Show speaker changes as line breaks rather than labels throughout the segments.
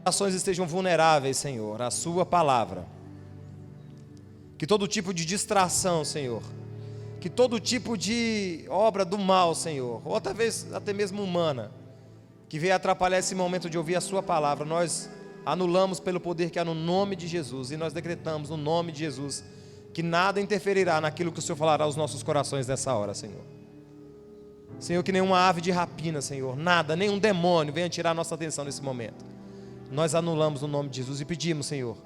corações estejam vulneráveis, Senhor, à sua palavra. Que todo tipo de distração, Senhor, que todo tipo de obra do mal, Senhor, ou talvez até mesmo humana, que venha atrapalhar esse momento de ouvir a sua palavra, nós anulamos pelo poder que há no nome de Jesus, e nós decretamos no nome de Jesus, que nada interferirá naquilo que o Senhor falará aos nossos corações nessa hora, Senhor. Senhor, que nenhuma ave de rapina, Senhor, nada, nenhum demônio venha tirar a nossa atenção nesse momento. Nós anulamos no nome de Jesus e pedimos, Senhor,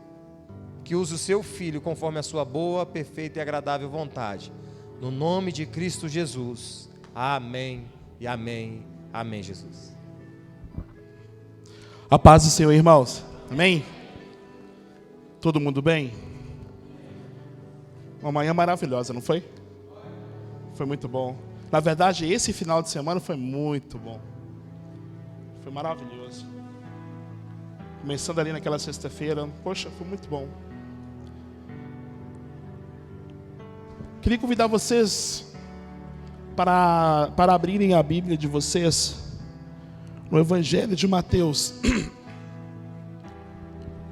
que use o seu Filho conforme a sua boa, perfeita e agradável vontade. No nome de Cristo Jesus. Amém e amém. Amém, Jesus.
A paz do Senhor, irmãos. Amém? Todo mundo bem? Uma manhã maravilhosa, não foi? Foi muito bom. Na verdade, esse final de semana foi muito bom. Foi maravilhoso. Começando ali naquela sexta-feira, poxa, foi muito bom. Queria convidar vocês para abrirem a Bíblia de vocês no Evangelho de Mateus.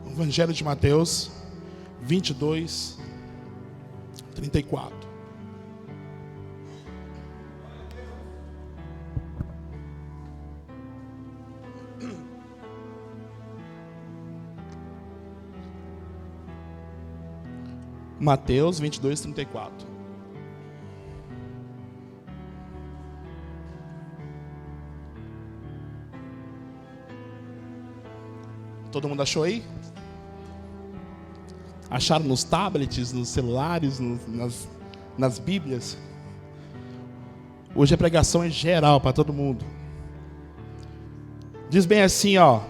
Evangelho de Mateus 22, 34. Mateus 22, 34. Todo mundo achou aí? Acharam nos tablets, nos celulares, nas bíblias? Hoje a pregação é geral para todo mundo. Diz bem assim, ó.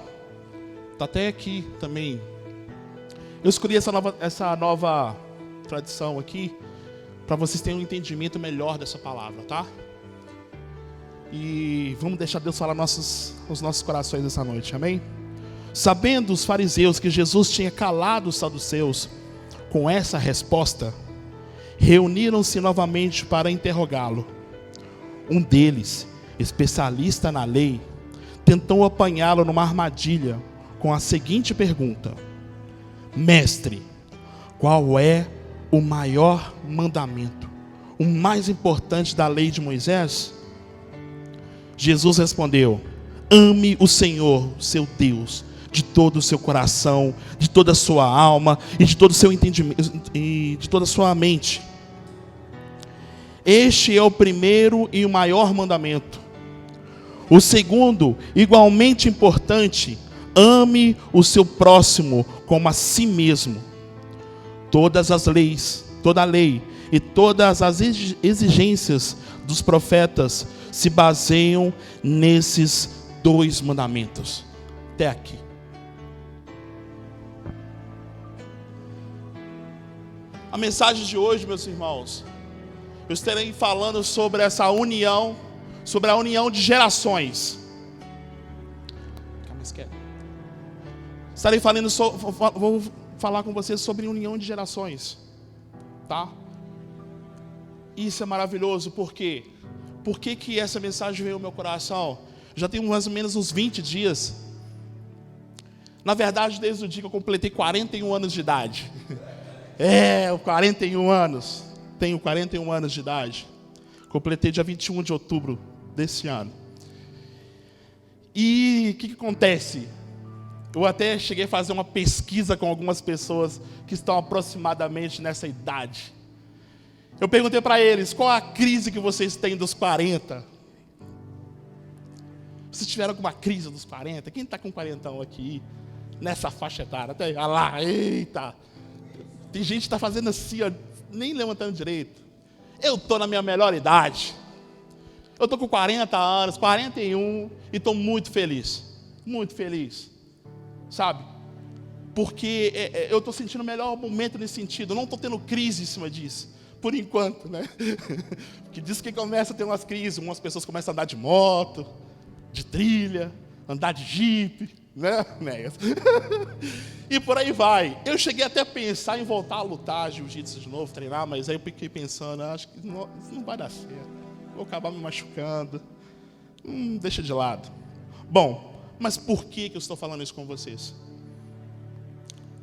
Tá até aqui também. Eu escolhi essa nova tradição aqui para vocês terem um entendimento melhor dessa palavra, tá? E vamos deixar Deus falar os nossos corações essa noite, amém? Sabendo os fariseus que Jesus tinha calado os saduceus com essa resposta, reuniram-se novamente para interrogá-lo. Um deles, especialista na lei, tentou apanhá-lo numa armadilha com a seguinte pergunta: Mestre, qual é o maior mandamento, o mais importante da lei de Moisés? Jesus respondeu: ame o Senhor, seu Deus, de todo o seu coração, de toda a sua alma e de todo o seu entendimento e de toda a sua mente. Este é o primeiro e o maior mandamento. O segundo, igualmente importante: ame o seu próximo como a si mesmo. Toda a lei e todas as exigências dos profetas se baseiam nesses dois mandamentos. Até aqui. A mensagem de hoje, meus irmãos, eu estarei falando sobre essa união, sobre a união de gerações. Estarei falando vou falar com vocês sobre união de gerações, tá? Isso é maravilhoso, por quê? Por que essa mensagem veio ao meu coração? Já tem mais ou menos uns 20 dias. Na verdade, desde o dia que eu completei 41 anos de idade. 41 anos. Tenho 41 anos de idade. Completei dia 21 de outubro desse ano. E o que acontece? Eu até cheguei a fazer uma pesquisa com algumas pessoas que estão aproximadamente nessa idade. Eu perguntei para eles: qual a crise que vocês têm dos 40? Vocês tiveram alguma crise dos 40? Quem está com 40 aqui, nessa faixa etária? Até, olha lá, eita! Tem gente que está fazendo assim, ó, nem levantando direito. Eu estou na minha melhor idade. Eu estou com 40 anos, 41, e estou muito feliz. Muito feliz. Sabe? Porque eu estou sentindo o melhor momento nesse sentido. Eu não estou tendo crise em cima disso. Por enquanto, né? Porque diz que começa a ter umas crises. Umas pessoas começam a andar de moto, de trilha, andar de jipe, né? E por aí vai. Eu cheguei até a pensar em voltar a lutar jiu-jitsu de novo, treinar, mas aí eu fiquei pensando, acho que isso não vai dar certo. Vou acabar me machucando. Deixa de lado. Bom, mas por que eu estou falando isso com vocês?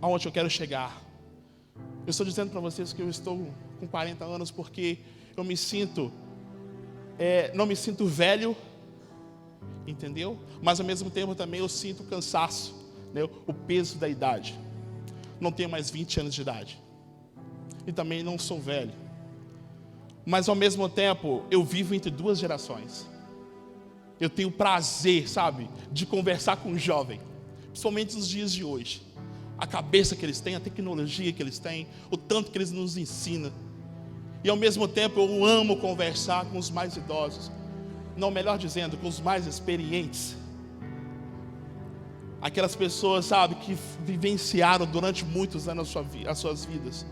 aonde eu quero chegar. Eu estou dizendo para vocês que eu estou com 40 anos porque eu me sinto, não me sinto velho, entendeu? Mas ao mesmo tempo também eu sinto cansaço, né? O peso da idade. Não tenho mais 20 anos de idade. E também não sou velho. Mas ao mesmo tempo eu vivo entre duas gerações. Eu tenho prazer, sabe, de conversar com o jovem, principalmente nos dias de hoje. A cabeça que eles têm, a tecnologia que eles têm, o tanto que eles nos ensinam. E ao mesmo tempo eu amo conversar com os mais idosos. Não, melhor dizendo, com os mais experientes. Aquelas pessoas, sabe, que vivenciaram durante muitos anos as suas vidas.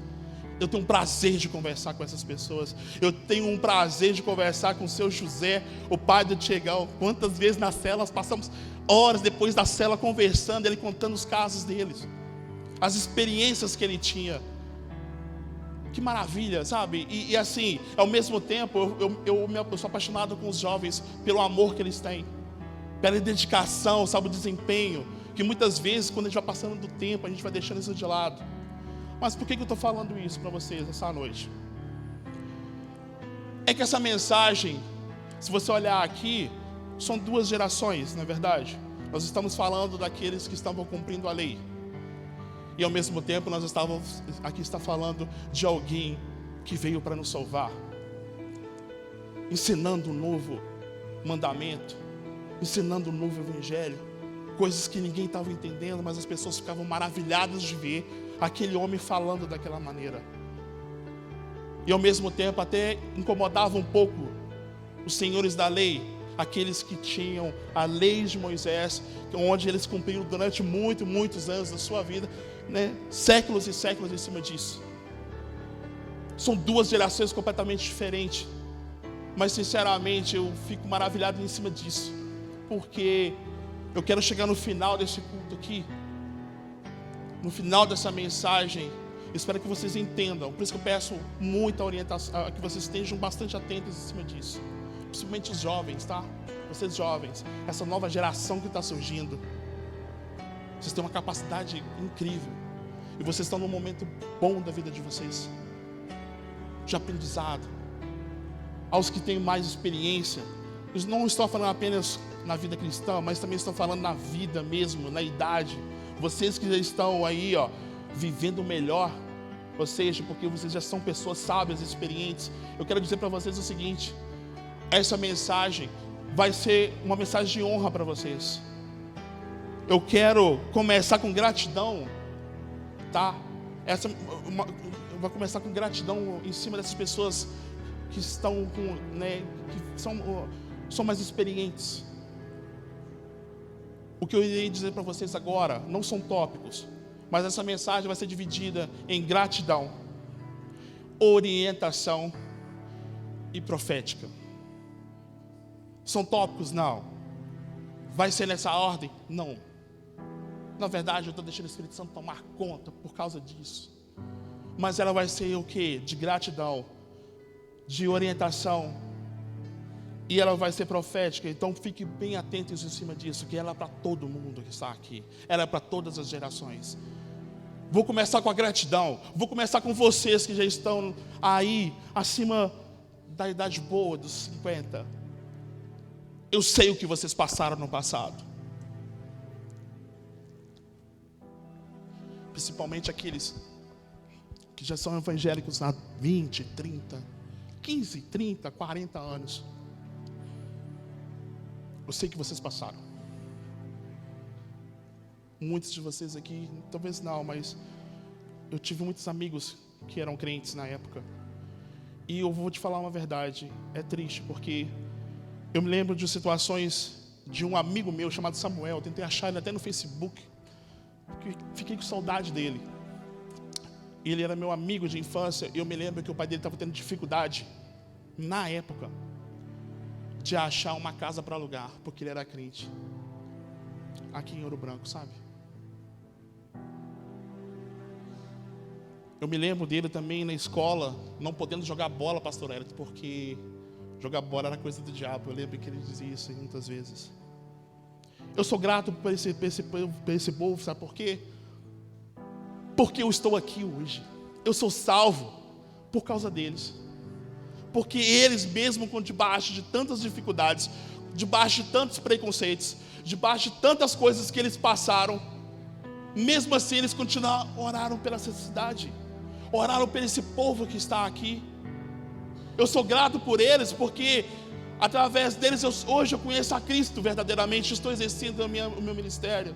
Eu tenho um prazer de conversar com essas pessoas. Eu tenho um prazer de conversar com o seu José, o pai do Tiagão. Quantas vezes nas celas passamos horas depois da cela conversando, ele contando os casos deles, as experiências que ele tinha. Que maravilha, sabe? E assim, ao mesmo tempo, eu sou apaixonado com os jovens pelo amor que eles têm, pela dedicação, sabe, o desempenho, que muitas vezes, quando a gente vai passando do tempo, a gente vai deixando isso de lado. Mas por que eu estou falando isso para vocês essa noite? É que essa mensagem, se você olhar aqui, são duas gerações, não é verdade? Nós estamos falando daqueles que estavam cumprindo a lei. E ao mesmo tempo nós estávamos aqui falando de alguém que veio para nos salvar, ensinando um novo mandamento, ensinando um novo evangelho, coisas que ninguém estava entendendo, mas as pessoas ficavam maravilhadas de ver aquele homem falando daquela maneira. E ao mesmo tempo até incomodava um pouco os senhores da lei, aqueles que tinham a lei de Moisés, onde eles cumpriram durante muitos anos da sua vida, né? Séculos e séculos em cima disso. São duas gerações completamente diferentes, mas sinceramente eu fico maravilhado em cima disso, porque eu quero chegar no final desse culto aqui, no final dessa mensagem. Espero que vocês entendam, por isso que eu peço muita orientação, que vocês estejam bastante atentos em cima disso, principalmente os jovens, tá? Vocês jovens, essa nova geração que está surgindo, vocês têm uma capacidade incrível, e vocês estão num momento bom da vida de vocês, de aprendizado. Aos que têm mais experiência, eu não estou falando apenas na vida cristã, mas também estou falando na vida mesmo, na idade. Vocês que já estão aí, vivendo melhor, ou seja, porque vocês já são pessoas sábias, experientes, eu quero dizer para vocês o seguinte: essa mensagem vai ser uma mensagem de honra para vocês. Eu quero começar com gratidão, tá? Eu vou começar com gratidão em cima dessas pessoas que estão com, né, que são mais experientes. O que eu irei dizer para vocês agora não são tópicos, mas essa mensagem vai ser dividida em gratidão, orientação e profética. São tópicos? Não. Vai ser nessa ordem? Não. Na verdade, eu estou deixando o Espírito Santo tomar conta por causa disso. Mas ela vai ser o quê? De gratidão, de orientação, e ela vai ser profética. Então fique bem atentos em cima disso, que ela é para todo mundo que está aqui, ela é para todas as gerações. Vou começar com a gratidão. Vou começar com vocês que já estão aí acima da idade boa, dos 50. Eu sei o que vocês passaram no passado, principalmente aqueles que já são evangélicos há 20, 30, 15, 30, 40 anos. Eu sei que vocês passaram. Muitos de vocês aqui, talvez não, mas eu tive muitos amigos que eram crentes na época. E eu vou te falar uma verdade, é triste, porque eu me lembro de situações de um amigo meu chamado Samuel. Eu tentei achar ele até no Facebook, porque fiquei com saudade dele. Ele era meu amigo de infância, e eu me lembro que o pai dele estava tendo dificuldade, na época, de achar uma casa para alugar, porque ele era crente, aqui em Ouro Branco, sabe? Eu me lembro dele também na escola, não podendo jogar bola, pastor Hélio, porque jogar bola era coisa do diabo. Eu lembro que ele dizia isso muitas vezes. Eu sou grato por esse povo, sabe por quê? porque eu estou aqui hoje. Eu sou salvo por causa deles. Porque eles, mesmo com debaixo de tantas dificuldades, debaixo de tantos preconceitos, debaixo de tantas coisas que eles passaram, mesmo assim eles continuaram, oraram pela cidade, oraram por esse povo que está aqui. Eu sou grato por eles, porque através deles hoje eu conheço a Cristo verdadeiramente, estou exercendo o meu ministério.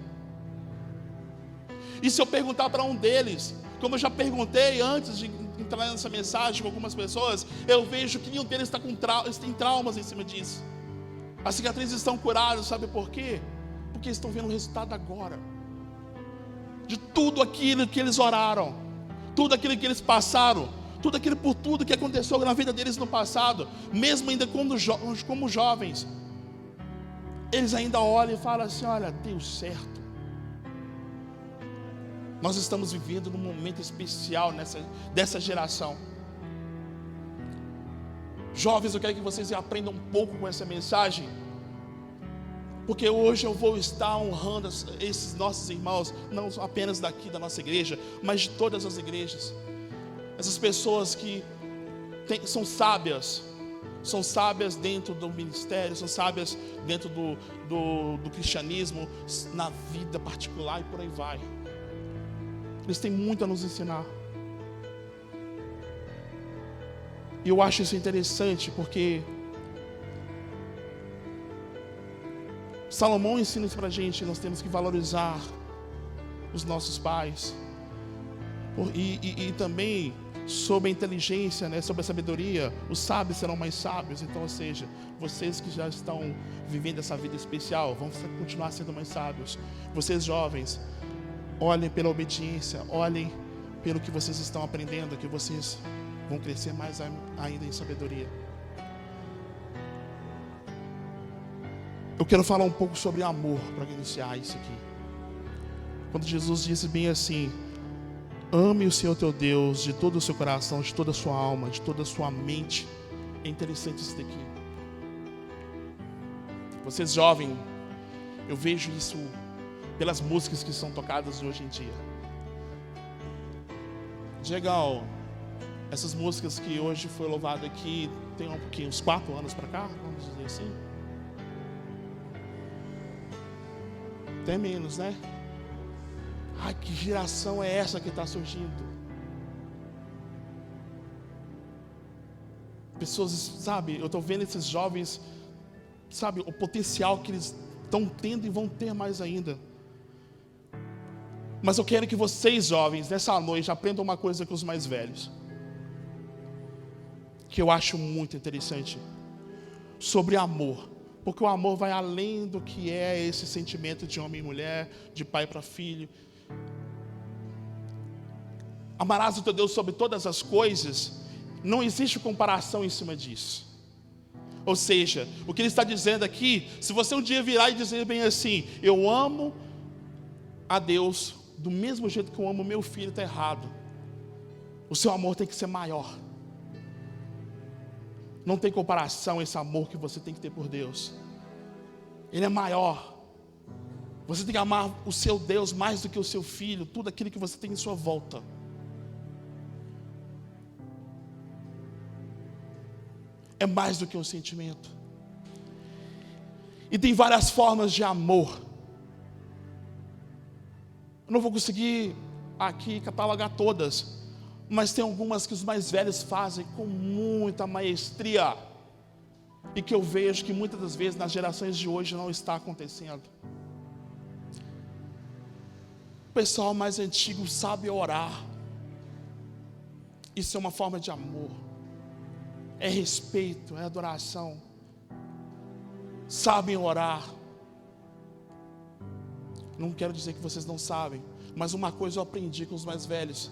E se eu perguntar para um deles, como eu já perguntei antes de entrar nessa mensagem com algumas pessoas, eu vejo que nenhum deles tem traumas em cima disso. As cicatrizes estão curadas, sabe por quê? Porque estão vendo o resultado agora. De tudo aquilo que eles oraram, tudo aquilo que eles passaram, por tudo que aconteceu na vida deles no passado, mesmo ainda como jovens, eles ainda olham e falam assim: olha, deu certo. Nós estamos vivendo num momento especial dessa geração. Jovens, eu quero que vocês aprendam um pouco com essa mensagem, porque hoje eu vou estar honrando esses nossos irmãos, não apenas daqui da nossa igreja, mas de todas as igrejas. Essas pessoas que são sábias dentro do ministério, são sábias dentro do cristianismo, na vida particular e por aí vai. Eles têm muito a nos ensinar. E eu acho isso interessante, porque Salomão ensina isso pra gente. Nós temos que valorizar os nossos pais. E também sobre a inteligência, né, sobre a sabedoria, os sábios serão mais sábios. Então, ou seja, vocês que já estão vivendo essa vida especial, vão continuar sendo mais sábios. Vocês jovens, olhem pela obediência, olhem pelo que vocês estão aprendendo, que vocês vão crescer mais ainda em sabedoria. Eu quero falar um pouco sobre amor para iniciar isso aqui. Quando Jesus disse bem assim: ame o Senhor teu Deus de todo o seu coração, de toda a sua alma, de toda a sua mente. É interessante isso daqui. Vocês jovens, eu vejo isso pelas músicas que são tocadas hoje em dia. Legal, essas músicas que hoje foi louvado aqui, tem uns 4 anos para cá, vamos dizer assim. Até menos, né? Ai, que geração é essa que está surgindo? Pessoas, sabe, eu estou vendo esses jovens, sabe, o potencial que eles estão tendo e vão ter mais ainda. Mas eu quero que vocês, jovens, nessa noite, aprendam uma coisa com os mais velhos, que eu acho muito interessante, sobre amor. Porque o amor vai além do que é esse sentimento de homem e mulher, de pai para filho. Amarás o teu Deus sobre todas as coisas, não existe comparação em cima disso. Ou seja, o que ele está dizendo aqui, se você um dia virar e dizer bem assim: eu amo a Deus do mesmo jeito que eu amo meu filho, está errado. O seu amor tem que ser maior. Não tem comparação esse amor que você tem que ter por Deus. Ele é maior. Você tem que amar o seu Deus mais do que o seu filho, tudo aquilo que você tem em sua volta. É mais do que um sentimento. E tem várias formas de amor. Eu não vou conseguir aqui catalogar todas, mas tem algumas que os mais velhos fazem com muita maestria, e que eu vejo que muitas das vezes nas gerações de hoje não está acontecendo. O pessoal mais antigo sabe orar. Isso é uma forma de amor. É respeito, é adoração. Sabem orar. Não quero dizer que vocês não sabem, mas uma coisa eu aprendi com os mais velhos.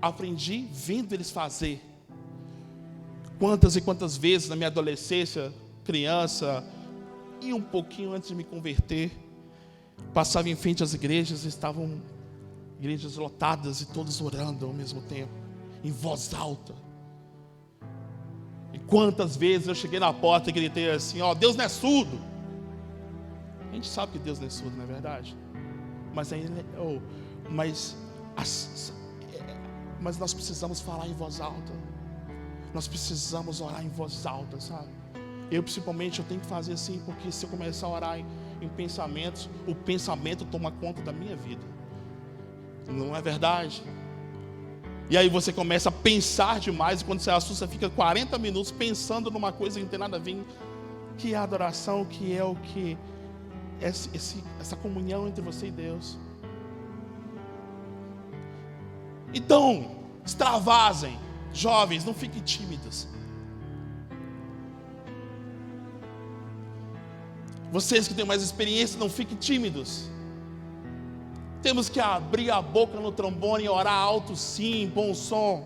Aprendi vendo eles fazer. Quantas e quantas vezes na minha adolescência, criança, e um pouquinho antes de me converter, passava em frente às igrejas, estavam igrejas lotadas e todos orando ao mesmo tempo, em voz alta. E quantas vezes eu cheguei na porta e gritei assim: ó, Deus não é surdo. A gente sabe que Deus não é surdo, não é verdade? Mas Mas nós precisamos falar em voz alta. Nós precisamos orar em voz alta, sabe? Principalmente, eu tenho que fazer assim, porque se eu começar a orar em pensamentos, o pensamento toma conta da minha vida. Não é verdade? E aí você começa a pensar demais, e quando você assusta, você fica 40 minutos pensando numa coisa que não tem nada a ver, que é a adoração, que é o que? Essa comunhão entre você e Deus. Então, extravasem, jovens, não fiquem tímidos. Vocês que têm mais experiência, não fiquem tímidos. Temos que abrir a boca no trombone e orar alto, sim, bom som.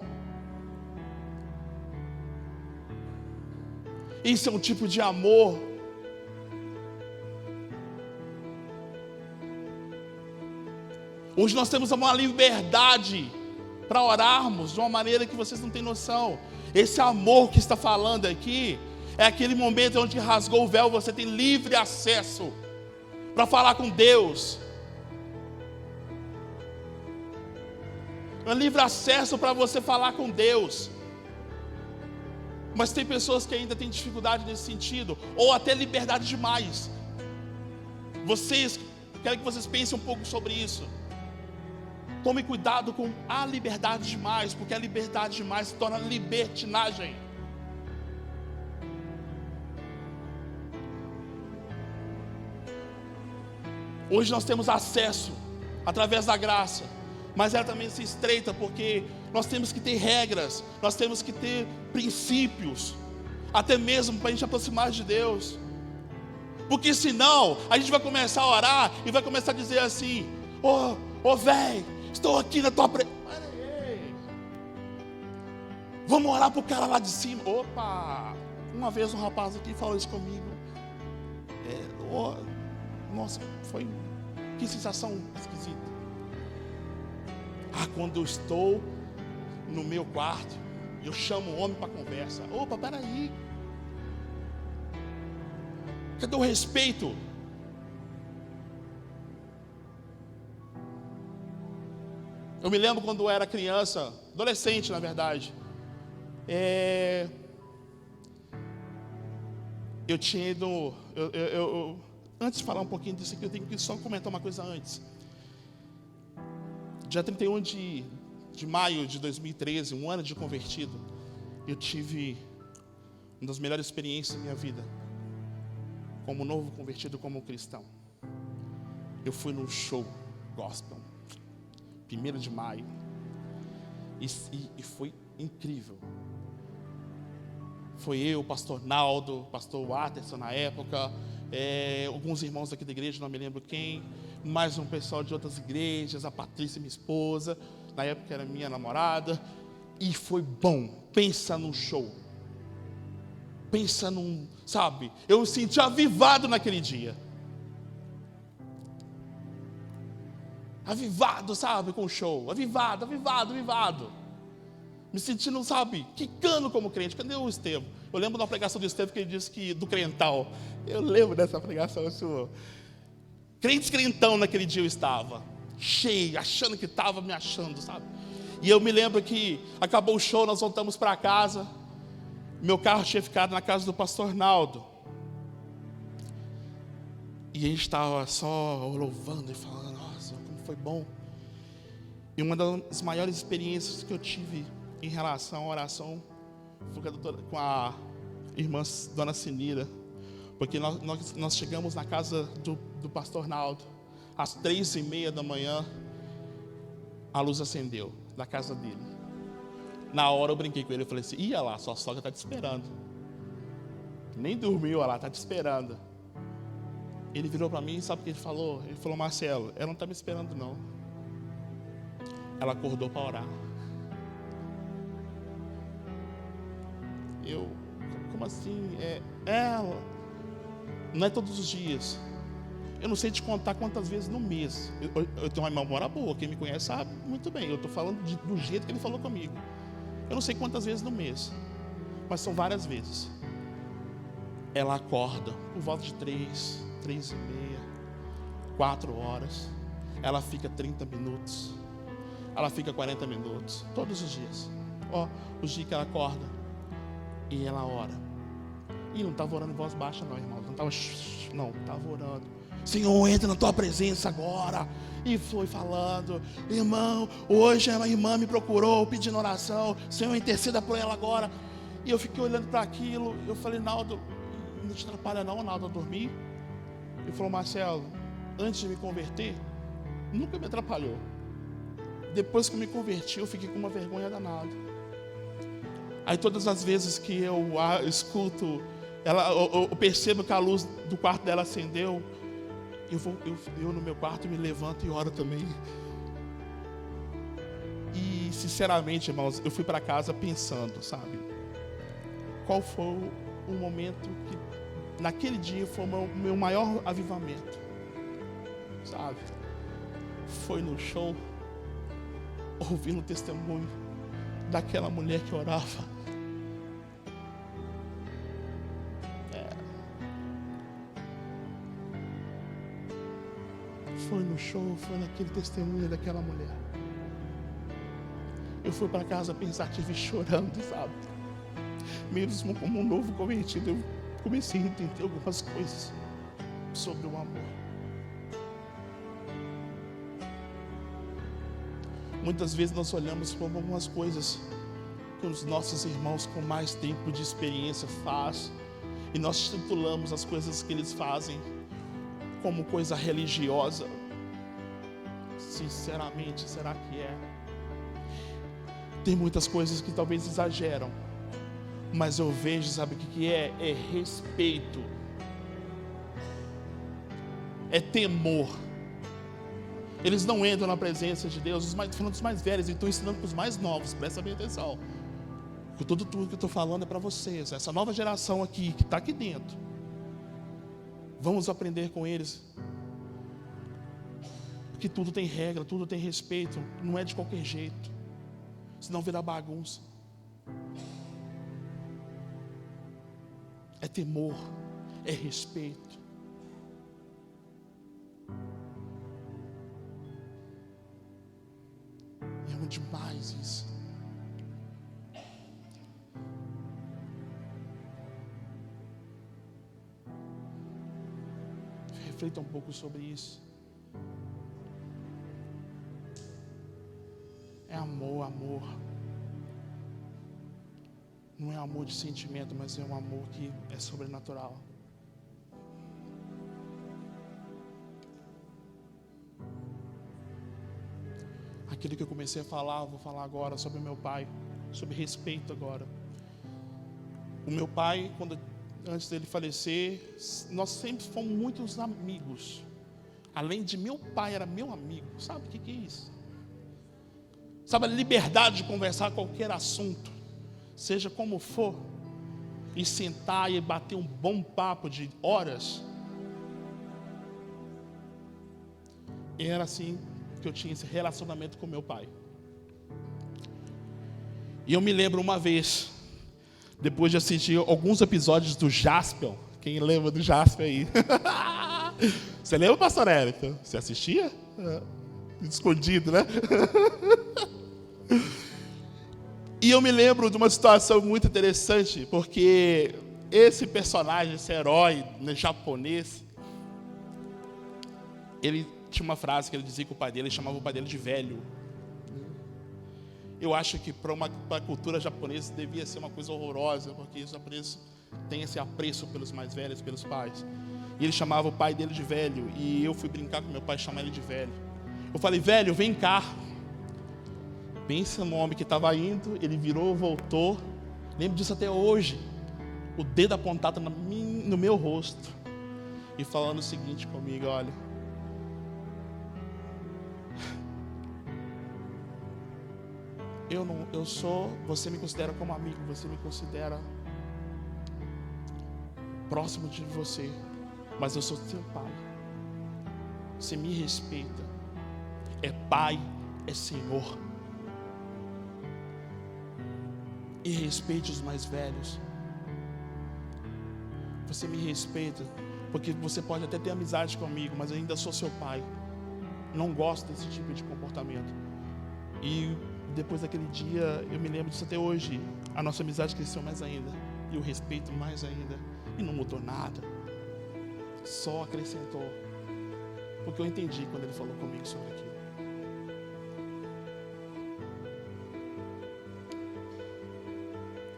Isso é um tipo de amor. Hoje nós temos uma liberdade para orarmos de uma maneira que vocês não têm noção. Esse amor que está falando aqui é aquele momento onde rasgou o véu, você tem livre acesso para falar com Deus. É livre acesso para você falar com Deus. Mas tem pessoas que ainda têm dificuldade nesse sentido, ou até liberdade demais. Quero que vocês pensem um pouco sobre isso. Tome cuidado com a liberdade demais, porque a liberdade demais se torna libertinagem. Hoje nós temos acesso através da graça, mas ela também se estreita, porque nós temos que ter regras, nós temos que ter princípios, até mesmo para a gente aproximar de Deus. Porque senão a gente vai começar a orar e vai começar a dizer assim: ô velho, estou aqui na tua presença. Vamos orar para o cara lá de cima. Opa! Uma vez um rapaz aqui falou isso comigo. Nossa, que sensação esquisita. Quando eu estou no meu quarto, eu chamo o homem para conversa. Opa, peraí. Cadê o respeito? Eu me lembro quando eu era criança, adolescente na verdade. Eu tinha ido. Antes de falar um pouquinho disso aqui, eu tenho que só comentar uma coisa antes. Dia 31 de maio de 2013, um ano de convertido, eu tive uma das melhores experiências da minha vida, como novo convertido, como cristão. Eu fui num show gospel, 1º de maio, e foi incrível. Foi eu, o pastor Naldo, o pastor Watterson na época, alguns irmãos aqui da igreja, não me lembro quem, mais um pessoal de outras igrejas, a Patrícia, minha esposa, na época era minha namorada, e foi bom. Pensa num show, pensa sabe, eu me senti avivado naquele dia, avivado, sabe, com o show, avivado, me sentindo, sabe, quicando como crente. Cadê o Estevão? Eu lembro da pregação do Estevão que ele disse que do crental. Eu lembro dessa pregação sua. Crentão naquele dia eu estava, cheio, achando que estava me achando, sabe? E eu me lembro que acabou o show, nós voltamos para casa. Meu carro tinha ficado na casa do pastor Naldo. E a gente estava só louvando e falando: nossa, como foi bom. E uma das maiores experiências que eu tive em relação à oração foi com a irmã Dona Sinira. Porque nós chegamos na casa do pastor Naldo, às 3:30 da manhã, a luz acendeu da casa dele. Na hora eu brinquei com ele, eu falei assim: ia lá, sua sogra está te esperando. Nem dormiu, olha lá, está te esperando. Ele virou para mim, sabe o que ele falou? Ele falou: Marcelo, ela não está me esperando não. Ela acordou para orar. Como assim? Não é todos os dias. Eu não sei te contar quantas vezes no mês. Eu tenho uma memória boa, quem me conhece sabe muito bem. Eu estou falando do jeito que ele falou comigo. Eu não sei quantas vezes no mês, mas são várias vezes. Ela acorda por volta de 3:30, 4 horas. Ela fica 30 minutos. ela fica 40 minutos, todos os dias. Os dias que ela acorda e ela ora. E não estava orando em voz baixa não, irmão. Não estava orando. Senhor, entra na tua presença agora. E foi falando: irmão, hoje a irmã me procurou pedindo oração, Senhor, interceda por ela agora. E eu fiquei olhando para aquilo. Eu falei: Naldo, não te atrapalha não, Naldo, a dormir? Ele falou: Marcelo, antes de me converter, nunca me atrapalhou. Depois que eu me converti, eu fiquei com uma vergonha danada. Aí todas as vezes que eu escuto eu percebo que a luz do quarto dela acendeu, eu no meu quarto me levanto e oro também. E sinceramente, irmãos, eu fui para casa pensando, sabe, qual foi o momento que naquele dia foi o meu maior avivamento, sabe? Foi no show, ouvindo o testemunho daquela mulher que orava. Foi no show, foi naquele testemunho daquela mulher. Eu fui para casa pensativo e chorando, sabe? Mesmo como um novo convertido, eu comecei a entender algumas coisas sobre o amor. Muitas vezes nós olhamos para algumas coisas que os nossos irmãos com mais tempo de experiência fazem, e nós titulamos as coisas que eles fazem como coisa religiosa. Sinceramente, será que é? Tem muitas coisas que talvez exageram, mas eu vejo, sabe o que é? É respeito, é temor. Eles não entram na presença de Deus, falando dos mais velhos, e estou ensinando para os mais novos, presta bem atenção. Tudo que eu estou falando é para vocês, essa nova geração aqui, que está aqui dentro. Vamos aprender com eles, porque tudo tem regra, tudo tem respeito, não é de qualquer jeito, senão vira bagunça. É temor, é respeito. Eu amo demais isso. Reflita um pouco sobre isso. É amor, amor. Não é amor de sentimento, mas é um amor que é sobrenatural. Aquilo que eu comecei a falar, eu vou falar agora sobre o meu pai, sobre respeito agora. O meu pai, antes dele falecer, nós sempre fomos muitos amigos. Além de meu pai, era meu amigo. Sabe o que é isso? Sabe a liberdade de conversar qualquer assunto, seja como for, e sentar e bater um bom papo de horas. E era assim que eu tinha esse relacionamento com meu pai. E eu me lembro uma vez, depois de assistir alguns episódios do Jaspion. Quem lembra do Jaspion aí? Você lembra, pastor Érico? Você assistia? Escondido, né? E eu me lembro de uma situação muito interessante, porque esse personagem, esse herói japonês, ele tinha uma frase que ele dizia que o pai dele, ele chamava o pai dele de velho. Eu acho que para a cultura japonesa devia ser uma coisa horrorosa, porque os japoneses têm esse apreço pelos mais velhos, pelos pais. E ele chamava o pai dele de velho, e eu fui brincar com meu pai, chamar ele de velho. Eu falei: velho, vem cá. Pensa no homem que estava indo, ele virou, voltou. Lembro disso até hoje. O dedo apontado no meu rosto e falando o seguinte comigo: olha, você me considera como amigo, você me considera próximo de você, mas eu sou seu pai. Você me respeita. É pai, é Senhor. E respeite os mais velhos. Você me respeita, porque você pode até ter amizade comigo, mas eu ainda sou seu pai. Não gosto desse tipo de comportamento. E depois daquele dia, eu me lembro disso até hoje. A nossa amizade cresceu mais ainda. E o respeito mais ainda. E não mudou nada. Só acrescentou. Porque eu entendi quando ele falou comigo sobre aquilo.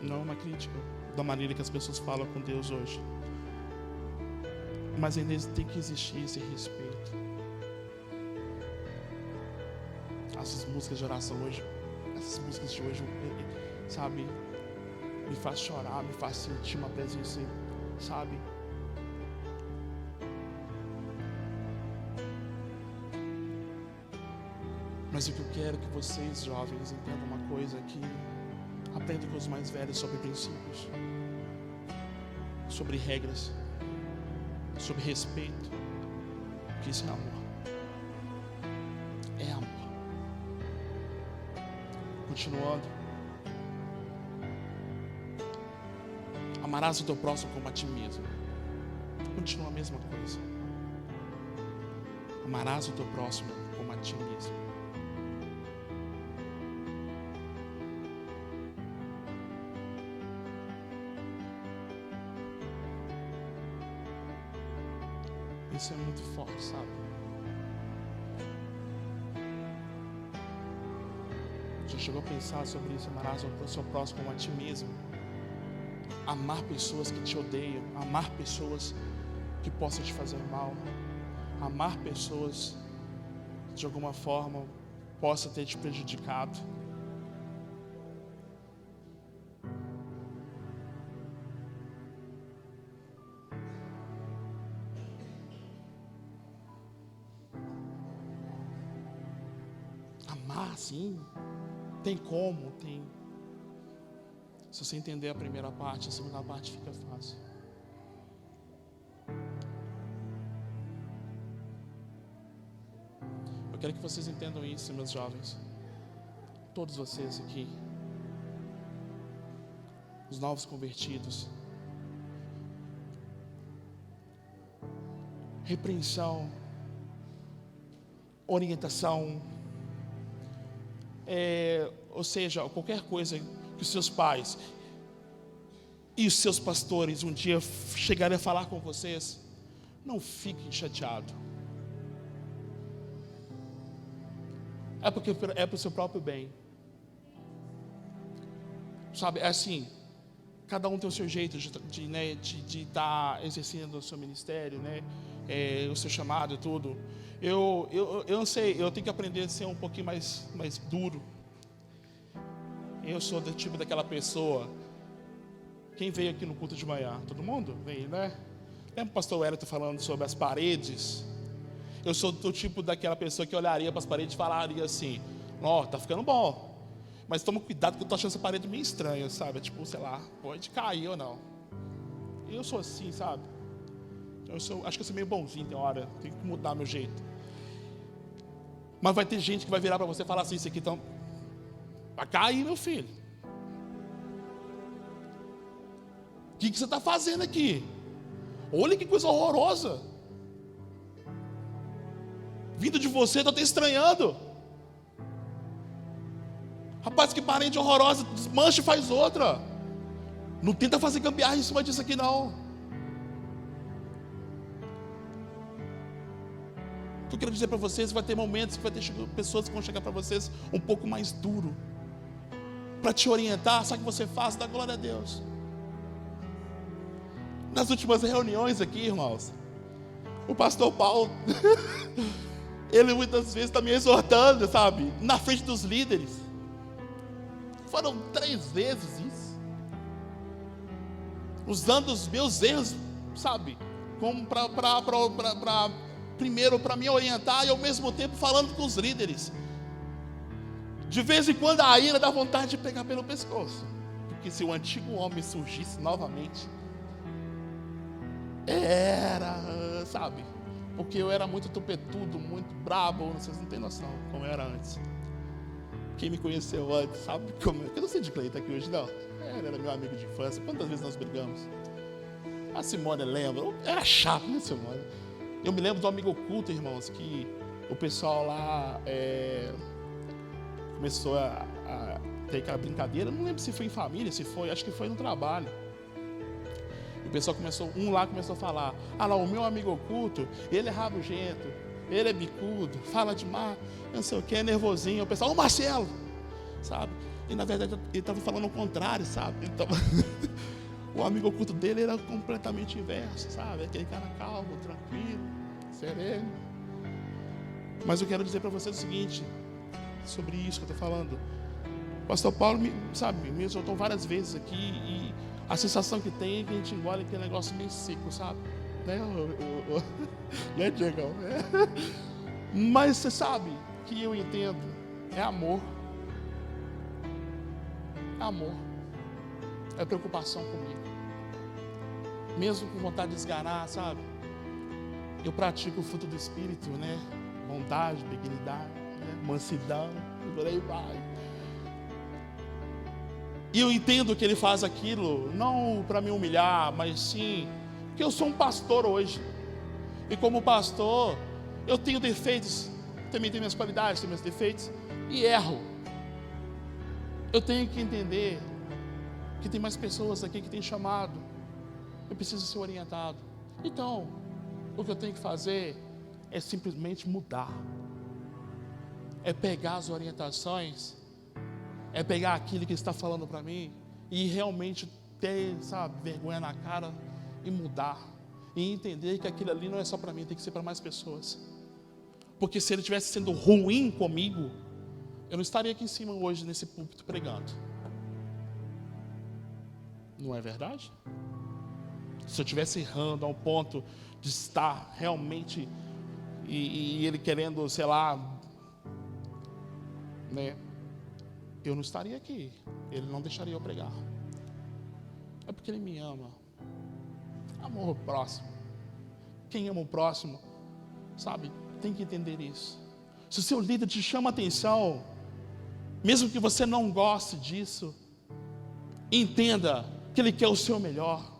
Não é uma crítica da maneira que as pessoas falam com Deus hoje. Mas ainda tem que existir esse respeito. Essas músicas de oração hoje, essas músicas de hoje, sabe, me faz chorar, me faz sentir uma presença, sabe? Mas o que eu quero é que vocês, jovens, entendam uma coisa, que aprendam com os mais velhos sobre princípios, sobre regras, sobre respeito, que isso é amor. É amor. Continuando. Amarás o teu próximo como a ti mesmo. Continua a mesma coisa. Amarás o teu próximo como a ti mesmo. Isso é muito forte, sabe? Já chegou a pensar sobre isso? Amarás o seu próximo como a ti mesmo. Amar pessoas que te odeiam. Amar pessoas que possam te fazer mal. Amar pessoas que de alguma forma possam ter te prejudicado. Sim, tem como, tem. Se você entender a primeira parte, a segunda parte fica fácil. Eu quero que vocês entendam isso, meus jovens. Todos vocês aqui, os novos convertidos. Repreensão, orientação, ou seja, qualquer coisa que os seus pais e os seus pastores um dia chegarem a falar com vocês, não fiquem chateados. É porque é para o seu próprio bem. Sabe, é assim, cada um tem o seu jeito de estar exercendo o seu ministério, né? O seu chamado e tudo. Eu não sei, eu tenho que aprender a ser um pouquinho mais duro. Eu sou do tipo daquela pessoa. Quem veio aqui no culto de manhã? Todo mundo? Veio, né? Lembra o pastor Wellington falando sobre as paredes? Eu sou do tipo daquela pessoa que olharia para as paredes e falaria assim: ó, tá ficando bom, mas toma cuidado que eu tô achando essa parede meio estranha, sabe? Tipo, sei lá, pode cair ou não. Eu sou assim, sabe? Acho que eu sou meio bonzinho, tem hora, tenho que mudar meu jeito. Mas vai ter gente que vai virar para você e falar assim: isso aqui então vai cair, meu filho. O que você está fazendo aqui? Olha que coisa horrorosa. Vindo de você, estou até estranhando. Rapaz, que parede horrorosa, desmancha e faz outra. Não tenta fazer gambiarra em cima disso aqui não. O que eu quero dizer para vocês, vai ter momentos que vai ter pessoas que vão chegar para vocês um pouco mais duro, para te orientar, sabe o que você faz? Dá glória a Deus. Nas últimas reuniões aqui, irmãos, o pastor Paulo, ele muitas vezes está me exortando, sabe, na frente dos líderes. Foram 3 vezes isso, usando os meus erros, sabe, como primeiro para me orientar e ao mesmo tempo falando com os líderes. De vez em quando a ira dá vontade de pegar pelo pescoço, porque se o antigo homem surgisse novamente, sabe, porque eu era muito tupetudo, muito brabo, vocês não têm noção como eu era antes. Quem me conheceu antes sabe como eu não sei de Cleiton aqui hoje, não. Ele era meu amigo de infância, quantas vezes nós brigamos. A Simone lembra, era chato, né, Simone? Eu me lembro do amigo oculto, irmãos, que o pessoal lá, começou a ter aquela brincadeira, não lembro se foi em família, acho que foi no trabalho. O pessoal um lá começou a falar: ah lá, o meu amigo oculto, ele é rabugento, ele é bicudo, fala demais, não sei o que, é nervosinho. O pessoal: ô Marcelo, sabe? E na verdade ele estava falando o contrário, sabe? Então, o amigo oculto dele era completamente inverso, sabe? Aquele cara calmo, tranquilo, sereno. Mas eu quero dizer para vocês o seguinte, sobre isso que eu estou falando. O pastor Paulo, me exortou várias vezes aqui, e a sensação que tem é que a gente engole aquele negócio meio seco, sabe? Né, Diegão? Mas você sabe que eu entendo, é amor. É amor. É preocupação comigo. Mesmo com vontade de esganar, sabe? Eu pratico o fruto do Espírito, né? Bondade, benignidade, né? Mansidão, e por aí vai. E eu entendo que ele faz aquilo, não para me humilhar, mas sim, porque eu sou um pastor hoje. E como pastor, eu tenho defeitos, também tenho minhas qualidades, tenho meus defeitos, e erro. Eu tenho que entender que tem mais pessoas aqui que têm chamado. Eu preciso ser orientado. Então, o que eu tenho que fazer é simplesmente mudar. É pegar as orientações, é pegar aquilo que ele está falando para mim e realmente ter, sabe, vergonha na cara e mudar. E entender que aquilo ali não é só para mim, tem que ser para mais pessoas. Porque se ele estivesse sendo ruim comigo, eu não estaria aqui em cima hoje nesse púlpito pregando. Não é verdade? Se eu estivesse errando ao ponto de estar realmente e ele querendo, sei lá, né, eu não estaria aqui. Ele não deixaria eu pregar. É porque ele me ama. Amor próximo. Quem ama o próximo, sabe, tem que entender isso. Se o seu líder te chama a atenção, mesmo que você não goste disso, entenda que ele quer o seu melhor.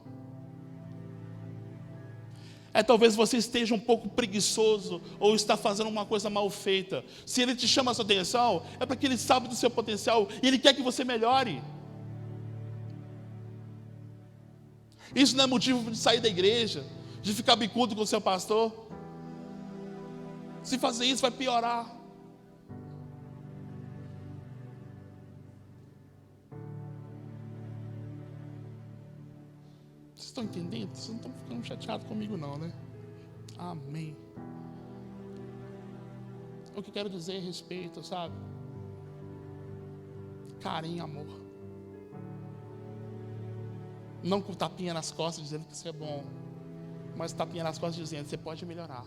Talvez você esteja um pouco preguiçoso ou está fazendo uma coisa mal feita. Se ele te chama a sua atenção, é porque ele sabe do seu potencial e ele quer que você melhore. Isso não é motivo de sair da igreja, de ficar bicudo com o seu pastor. Se fazer isso, vai piorar. Vocês estão entendendo? Vocês não estão ficando chateados comigo não, né? Amém. O que eu quero dizer a respeito, sabe? Carinho, amor. Não com tapinha nas costas dizendo que isso é bom, mas tapinha nas costas dizendo que você pode melhorar.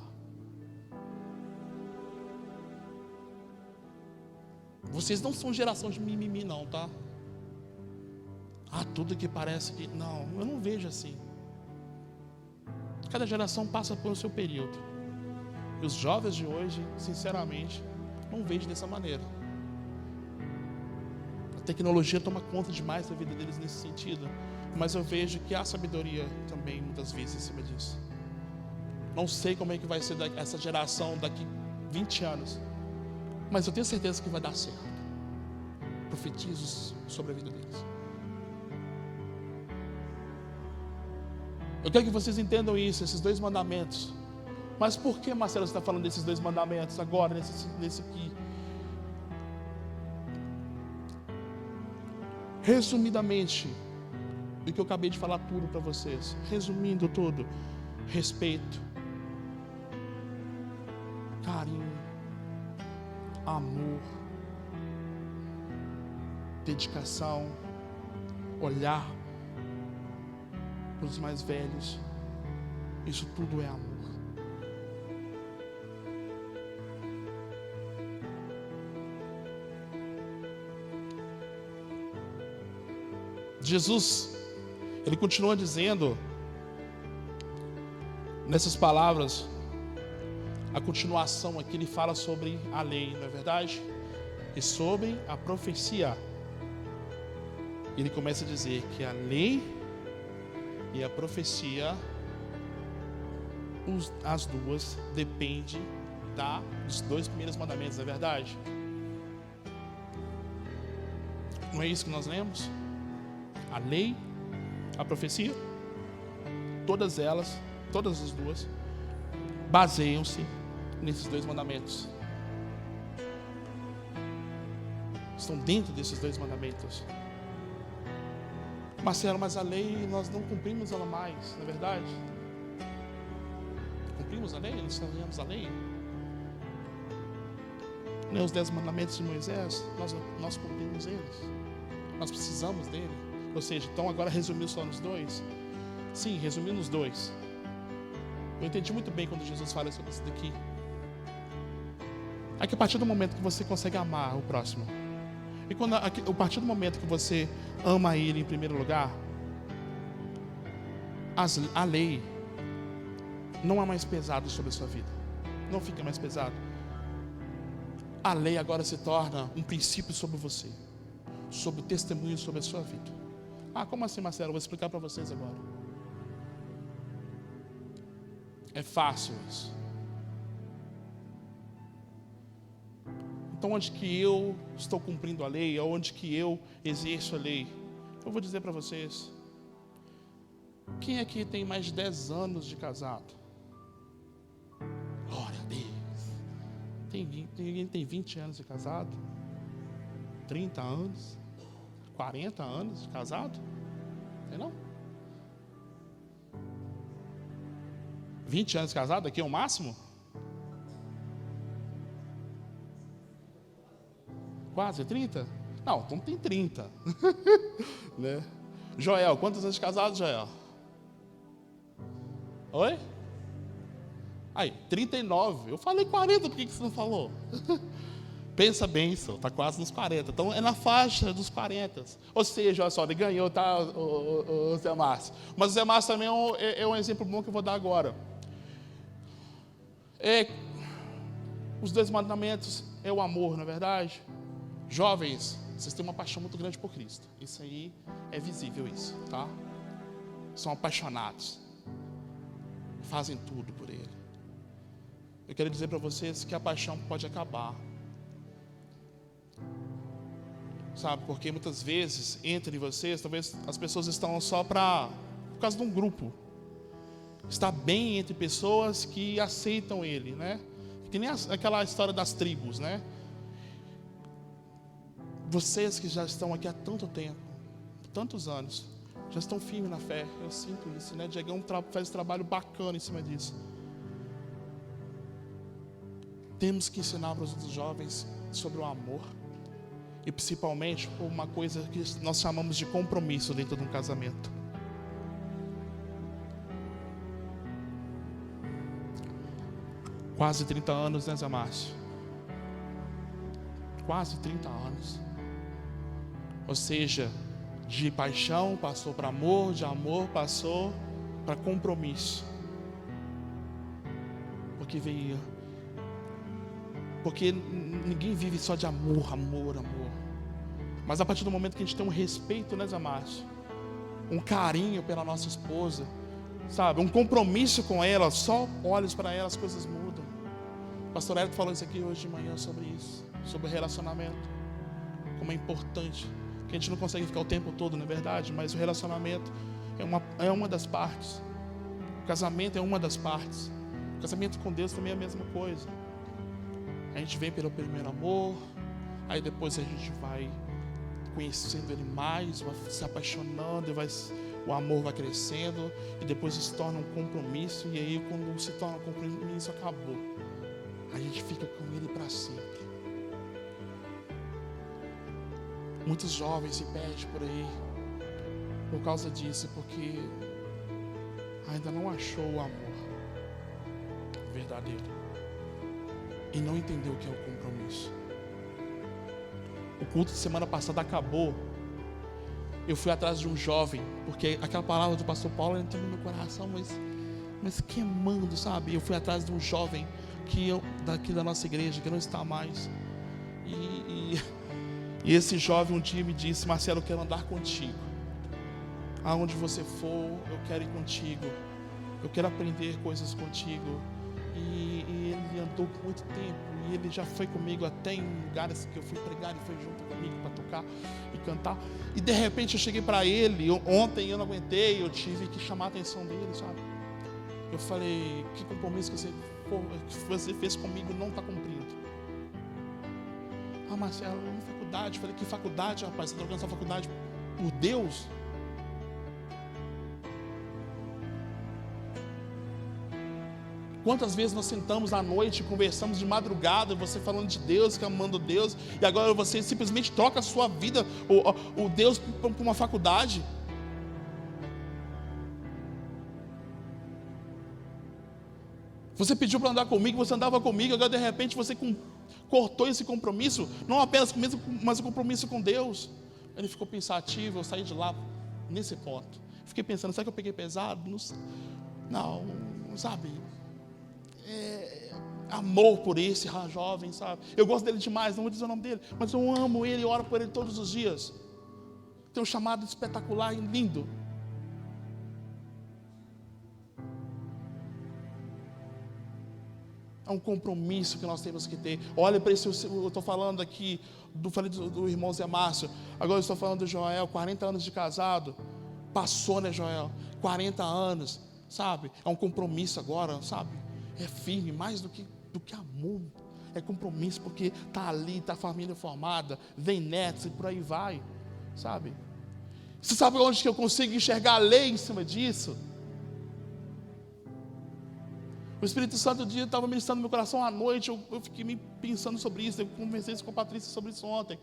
Vocês não são geração de mimimi não, tá? Tudo que parece que... Não, eu não vejo assim. Cada geração passa por seu período. E os jovens de hoje, sinceramente, não vejo dessa maneira. A tecnologia toma conta demais da vida deles nesse sentido. Mas eu vejo que há sabedoria também, muitas vezes, em cima disso. Não sei como é que vai ser essa geração daqui 20 anos. Mas eu tenho certeza que vai dar certo. Profetizo sobre a vida deles. Eu quero que vocês entendam isso, esses 2 mandamentos. Mas por que, Marcelo, você está falando desses 2 mandamentos agora, nesse aqui? Resumidamente, o que eu acabei de falar tudo para vocês. Resumindo tudo. Respeito. Carinho. Amor. Dedicação. Olhar para os mais velhos. Isso tudo é amor. Jesus, ele continua dizendo nessas palavras, a continuação aqui, ele fala sobre a lei, não é verdade? E sobre a profecia. Ele começa a dizer que a lei e a profecia, as duas dependem dos 2 primeiros mandamentos, não é verdade? Não é isso que nós lemos? A lei, a profecia, todas elas, todas as duas, baseiam-se nesses dois mandamentos. Estão dentro desses dois mandamentos. Marcelo, mas a lei, nós não cumprimos ela mais, não é verdade? Cumprimos a lei? Nós sabemos a lei? Nem os 10 mandamentos de Moisés, nós cumprimos eles. Nós precisamos dele. Ou seja, então agora resumiu só nos dois? Sim, resumiu nos dois. Eu entendi muito bem quando Jesus fala sobre isso daqui. É que a partir do momento que você consegue amar o próximo, e a partir do momento que você ama ele em primeiro lugar, a lei não é mais pesada sobre a sua vida. Não fica mais pesado. A lei agora se torna um princípio sobre você, sobre o testemunho sobre a sua vida. Ah, como assim, Marcelo? Eu vou explicar para vocês agora. É fácil isso. Então, onde que eu estou cumprindo a lei, onde que eu exerço a lei? Eu vou dizer para vocês. Quem aqui tem mais de 10 anos de casado? Glória a Deus. Ninguém tem 20 anos de casado? 30 anos? 40 anos de casado? Tem não? 20 anos de casado, aqui é o máximo? Quase 30? Não, então tem 30. Né? Joel, quantos anos de casado, Joel? Oi? Aí, 39. Eu falei 40, por que você não falou? Pensa bem, está quase nos 40. Então é na faixa dos 40. Ou seja, olha só, ele ganhou, tá, o Zé Márcio. Mas o Zé Márcio também é um exemplo bom que eu vou dar agora. Os 2 mandamentos é o amor, não é verdade? Jovens, vocês têm uma paixão muito grande por Cristo. Isso aí é visível, isso, tá? São apaixonados. Fazem tudo por Ele. Eu quero dizer para vocês que a paixão pode acabar. Sabe, porque muitas vezes, entre vocês, talvez as pessoas estão só por causa de um grupo. Está bem entre pessoas que aceitam Ele, né? Que nem aquela história das tribos, né? Vocês que já estão aqui há tanto tempo, tantos anos, já estão firmes na fé. Eu sinto isso, né? Diegão faz um trabalho bacana em cima disso. Temos que ensinar para os outros jovens sobre o amor. E principalmente uma coisa que nós chamamos de compromisso dentro de um casamento. Quase 30 anos, né, Zé Márcio? Quase 30 anos. Ou seja, de paixão passou para amor, de amor passou para compromisso. Porque ninguém vive só de amor, amor, amor. Mas a partir do momento que a gente tem um respeito, né, Zé Márcio? Um carinho pela nossa esposa, sabe? Um compromisso com ela, só olhos para ela, as coisas mudam. O pastor Hélio falou isso aqui hoje de manhã sobre isso, sobre relacionamento. Como é importante. Que a gente não consegue ficar o tempo todo, não é verdade? Mas o relacionamento é uma das partes. O casamento é uma das partes. O casamento com Deus também é a mesma coisa. A gente vem pelo primeiro amor, aí depois a gente vai conhecendo Ele mais, vai se apaixonando, o amor vai crescendo, e depois se torna um compromisso, e aí quando se torna um compromisso, acabou. A gente fica com Ele para sempre. Muitos jovens se perdem por aí, por causa disso, porque ainda não achou o amor verdadeiro. E não entendeu o que é o compromisso. O culto de semana passada acabou. Eu fui atrás de um jovem, porque aquela palavra do pastor Paulo entrou no meu coração, mas queimando, sabe? Eu fui atrás de um jovem daqui da nossa igreja, que não está mais. E esse jovem um dia me disse: Marcelo, eu quero andar contigo. Aonde você for, eu quero ir contigo. Eu quero aprender coisas contigo. E ele andou por muito tempo. E ele já foi comigo até em lugares que eu fui pregar. Ele foi junto comigo para tocar e cantar. E de repente eu cheguei para ele. Ontem eu não aguentei. Eu tive que chamar a atenção dele, sabe? Eu falei: que compromisso que você fez comigo não está cumprindo. Ah, Marcelo, eu na faculdade. Eu falei: que faculdade, rapaz? Você está trocando essa faculdade por Deus? Quantas vezes nós sentamos à noite, conversamos de madrugada, você falando de Deus, clamando Deus, e agora você simplesmente troca a sua vida, o Deus, para uma faculdade. Você pediu para andar comigo, você andava comigo, agora de repente você cortou esse compromisso, não apenas comigo, mas o compromisso com Deus. Ele ficou pensativo, eu saí de lá nesse ponto. Fiquei pensando: será que eu peguei pesado? Não, sabe? Amor por esse jovem, sabe? Eu gosto dele demais, não vou dizer o nome dele, mas eu amo ele e oro por ele todos os dias. Tem um chamado espetacular e lindo. É um compromisso que nós temos que ter. Olha para isso, eu estou falando aqui, falei do irmão Zé Márcio, agora eu estou falando do Joel, 40 anos de casado. Passou, né, Joel? 40 anos, sabe? É um compromisso agora, sabe? É firme, mais do que amor. É compromisso, porque está ali, está a família formada, vem netos e por aí vai, sabe? Você sabe onde que eu consigo enxergar a lei em cima disso? O Espírito Santo, um dia, estava ministrando no meu coração à noite, eu fiquei me pensando sobre isso, eu conversei com a Patrícia sobre isso ontem.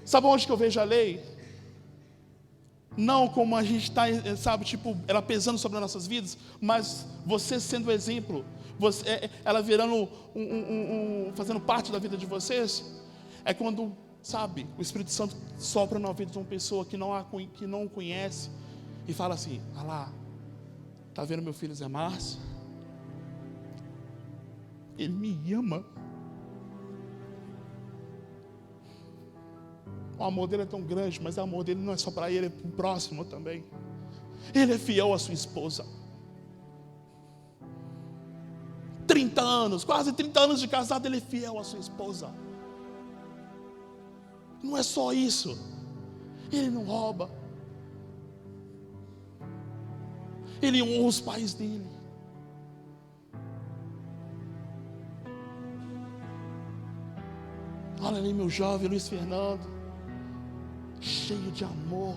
Sabe onde que eu vejo a lei? Não como a gente está, sabe, tipo, ela pesando sobre as nossas vidas, mas você sendo o exemplo, ela virando fazendo parte da vida de vocês. É quando, sabe, o Espírito Santo sopra na vida de uma pessoa que não conhece e fala assim: ah lá, tá vendo meu filho Zé Márcio? Ele me ama. O amor dele é tão grande, mas o amor dele não é só para ele, é para o próximo também. Ele é fiel à sua esposa. 30 anos, quase 30 anos de casado, ele é fiel à sua esposa. Não é só isso. Ele não rouba. Ele honra os pais dele. Olha ali meu jovem Luiz Fernando, cheio de amor.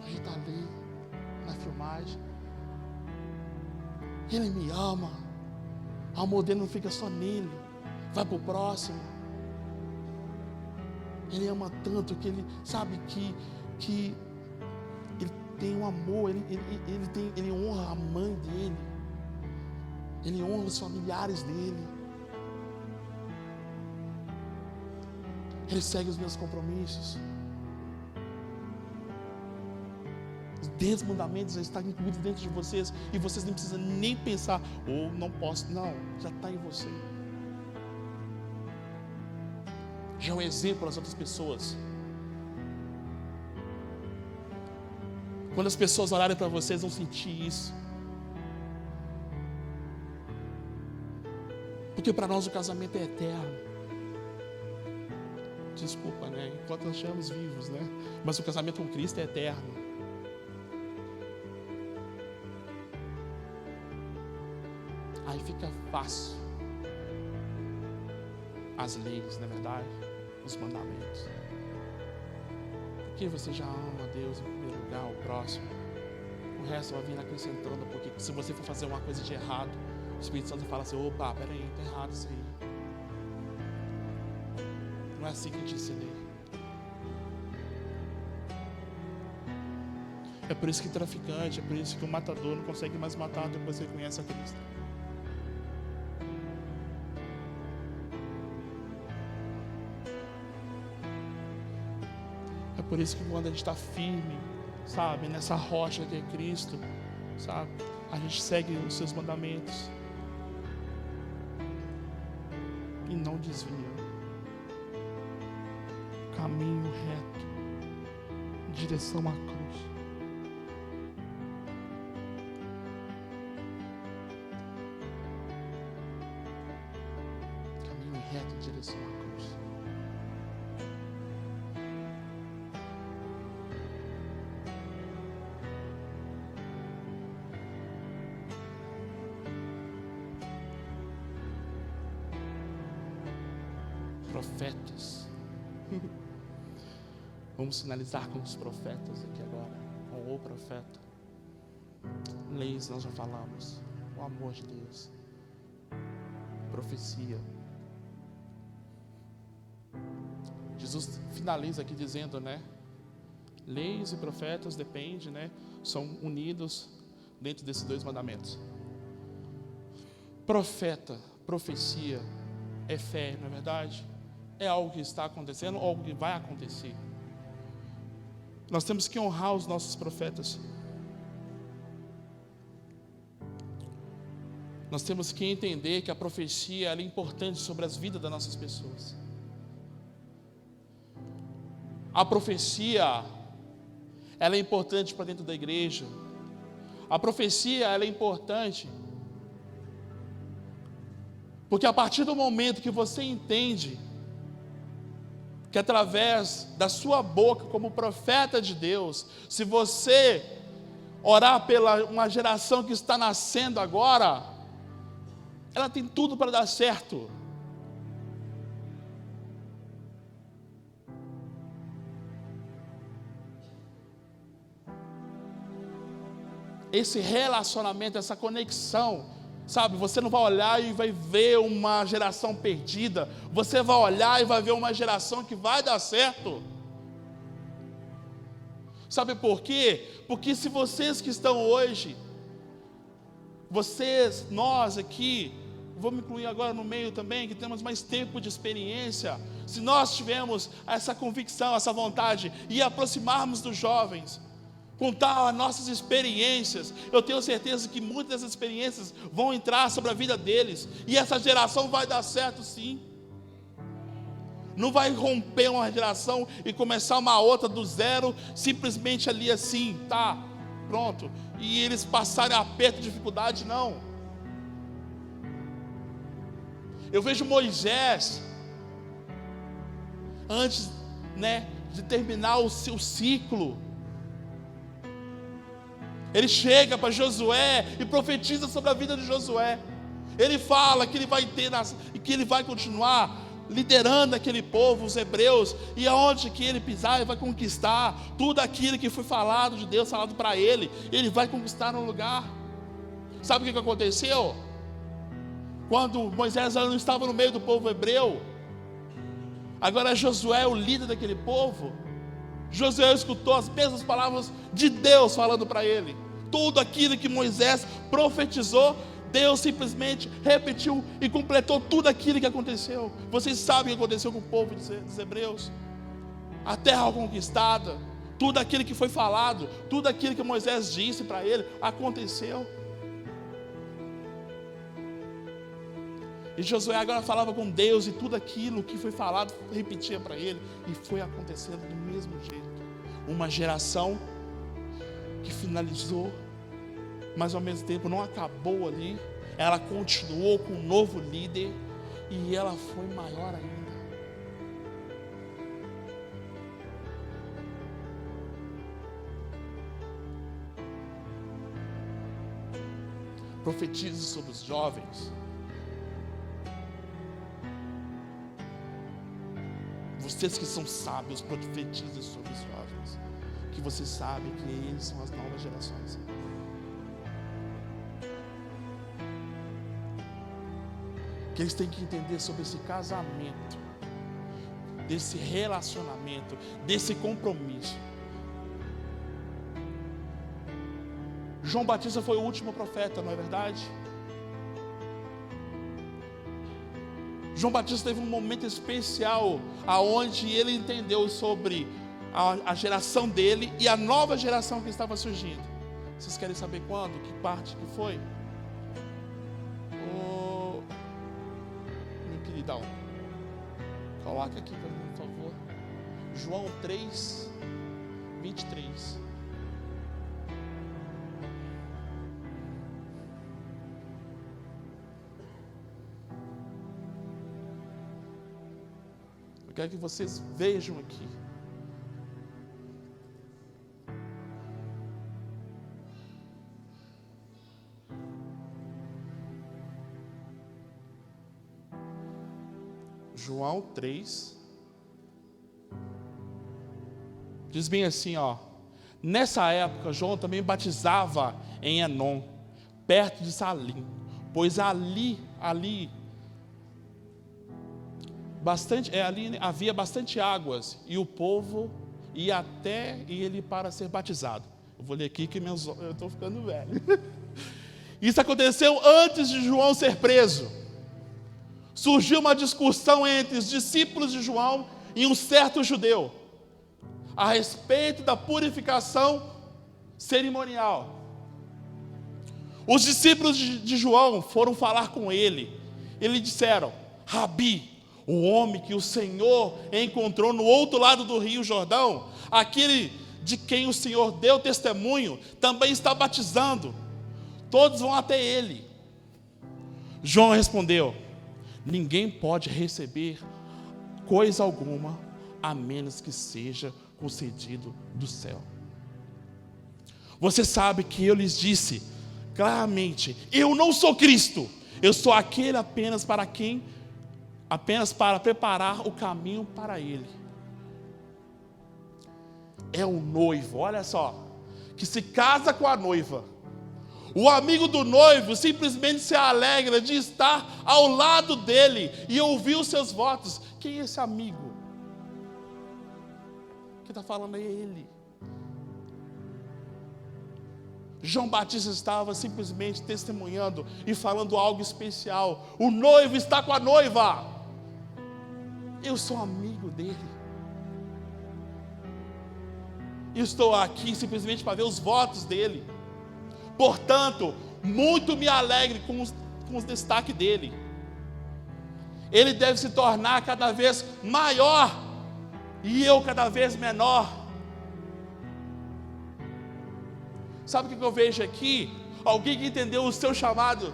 A gente está ali na filmagem. Ele me ama. O amor dele não fica só nele, vai para o próximo. Ele ama tanto que ele sabe que ele tem um amor, ele honra a mãe dele, ele honra os familiares dele. Ele segue os meus compromissos. Os 10 mandamentos já estão incluídos dentro de vocês. E vocês nem precisam nem pensar: ou não posso. Não, já está em você. Já é um exemplo às outras pessoas. Quando as pessoas olharem para vocês, vão sentir isso. Porque para nós o casamento é eterno. Desculpa, né? Enquanto nós estamos vivos, né? Mas o casamento com Cristo é eterno. Aí fica fácil as leis, na verdade, os mandamentos. Porque você já ama Deus em primeiro lugar, o próximo. O resto vai vir acrescentando, porque se você for fazer uma coisa de errado, o Espírito Santo fala assim: opa, peraí, está errado isso aí. Não é assim que eu te ensinei. É por isso que traficante, é por isso que o matador não consegue mais matar depois que ele conhece a Cristo. É por isso que quando a gente está firme, sabe, nessa rocha que é Cristo, sabe, a gente segue os seus mandamentos e não desvia. Caminho reto, em direção à cruz. reto em direção à cruz. Profetas. Vamos finalizar com os profetas aqui agora, com o profeta. Leis nós já falamos, o amor de Deus, profecia. Jesus finaliza aqui dizendo, né? Leis e profetas dependem, né? São unidos dentro desses dois mandamentos. Profeta, profecia, é fé, não é verdade? É algo que está acontecendo, ou algo que vai acontecer. Nós temos que honrar os nossos profetas. Nós temos que entender que a profecia ela é importante sobre as vidas das nossas pessoas. A profecia, ela é importante para dentro da igreja. A profecia, ela é importante porque a partir do momento que você entende que através da sua boca, como profeta de Deus, se você orar pela uma geração que está nascendo agora, ela tem tudo para dar certo. Esse relacionamento, essa conexão, sabe, você não vai olhar e vai ver uma geração perdida, você vai olhar e vai ver uma geração que vai dar certo. Sabe por quê? Porque se vocês que estão hoje, vocês, nós aqui, vou me incluir agora no meio também, que temos mais tempo de experiência, se nós tivermos essa convicção, essa vontade, e aproximarmos dos jovens, contar as nossas experiências, eu tenho certeza que muitas dessas experiências vão entrar sobre a vida deles, e essa geração vai dar certo sim. Não vai romper uma geração e começar uma outra do zero, simplesmente ali assim, tá, pronto, e eles passarem aperto, dificuldade, não. Eu vejo Moisés, antes, né, de terminar o seu ciclo, ele chega para Josué e profetiza sobre a vida de Josué. Ele fala que ele vai ter, que ele vai continuar liderando aquele povo, os hebreus, e aonde que ele pisar, ele vai conquistar tudo aquilo que foi falado de Deus, falado para ele, ele vai conquistar um lugar. Sabe o que aconteceu? Quando Moisés não estava no meio do povo hebreu, agora Josué é o líder daquele povo. Josué escutou as mesmas palavras de Deus falando para ele. Tudo aquilo que Moisés profetizou, Deus simplesmente repetiu e completou tudo aquilo que aconteceu. Vocês sabem o que aconteceu com o povo dos hebreus? A terra conquistada, tudo aquilo que foi falado, tudo aquilo que Moisés disse para ele, aconteceu. E Josué agora falava com Deus e tudo aquilo que foi falado repetia para ele, e foi acontecendo do mesmo jeito. Uma geração que finalizou, mas ao mesmo tempo não acabou ali, ela continuou com um novo líder e ela foi maior ainda. Profetize sobre os jovens. Vocês que são sábios, profetizem sobre os jovens, que vocês sabem que eles são as novas gerações. Que eles têm que entender sobre esse casamento, desse relacionamento, desse compromisso. João Batista foi o último profeta, não é verdade? João Batista teve um momento especial, aonde ele entendeu sobre a geração dele e a nova geração que estava surgindo. Vocês querem saber quando? Que parte que foi? Meu queridão, coloca aqui para mim, por favor. João 3, 23. Eu quero que vocês vejam aqui. João 3. Diz bem assim, ó. Nessa época, João também batizava em Enom, perto de Salim, pois ali havia bastante águas, e o povo ia até ele para ser batizado. Eu vou ler aqui que eu estou ficando velho. Isso aconteceu antes de João ser preso. Surgiu uma discussão entre os discípulos de João e um certo judeu a respeito da purificação cerimonial. Os discípulos de João foram falar com ele. Eles disseram: Rabi, o homem que o Senhor encontrou no outro lado do rio Jordão, aquele de quem o Senhor deu testemunho, também está batizando. Todos vão até ele. João respondeu: ninguém pode receber coisa alguma a menos que seja concedido do céu. Você sabe que eu lhes disse claramente: eu não sou Cristo, eu sou aquele apenas para preparar o caminho para ele. É o noivo, olha só, que se casa com a noiva. O amigo do noivo simplesmente se alegra de estar ao lado dele e ouvir os seus votos. Quem é esse amigo? Quem está falando é ele. João Batista estava simplesmente testemunhando e falando algo especial. O noivo está com a noiva. Eu sou amigo dele. Eu estou aqui simplesmente para ver os votos dele. Portanto, muito me alegre com os destaques dele. Ele deve se tornar cada vez maior e eu cada vez menor. Sabe o que eu vejo aqui? Alguém que entendeu o seu chamado.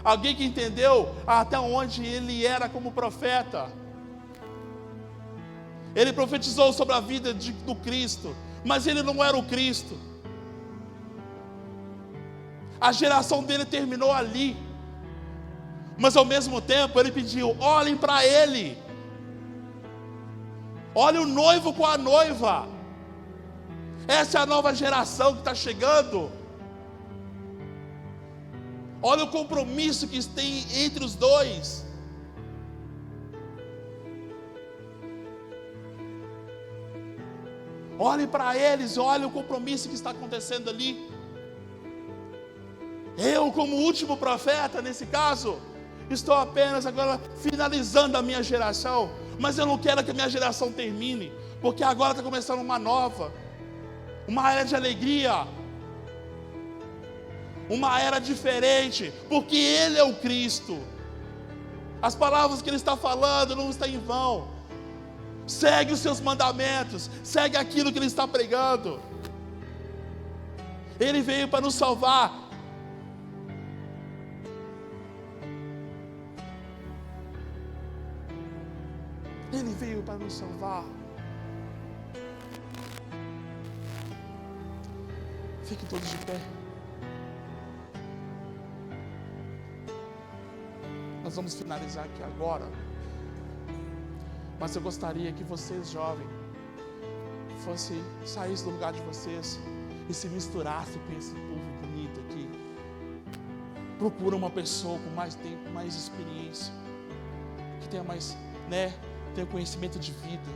Alguém que entendeu até onde ele era como profeta. Ele profetizou sobre a vida do Cristo, mas ele não era o Cristo. A geração dele terminou ali. Mas ao mesmo tempo ele pediu: olhem para ele. Olha o noivo com a noiva. Essa é a nova geração que está chegando. Olha o compromisso que tem entre os dois. Olhem para eles, olha o compromisso que está acontecendo ali. Eu, como último profeta, nesse caso, estou apenas agora finalizando a minha geração, mas eu não quero que a minha geração termine, porque agora está começando uma nova, uma era de alegria, uma era diferente, porque Ele é o Cristo. As palavras que Ele está falando não estão em vão. Segue os seus mandamentos, segue aquilo que Ele está pregando. Ele veio para nos salvar. Ele veio para nos salvar. Fiquem todos de pé. Nós vamos finalizar aqui agora. Mas eu gostaria que vocês, jovens, saíssem do lugar de vocês e se misturassem com esse povo bonito aqui. Procura uma pessoa com mais tempo, mais experiência, que tenha mais, tenha conhecimento de vida.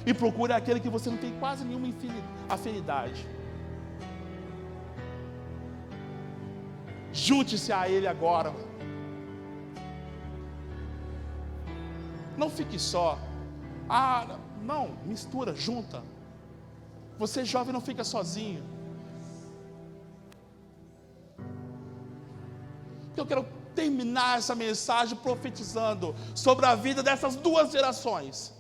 E procure aquele que você não tem quase nenhuma afinidade. Junte-se a ele agora. Não fique só. Não, mistura, junta. Você jovem não fica sozinho. Eu quero terminar essa mensagem profetizando sobre a vida dessas duas gerações.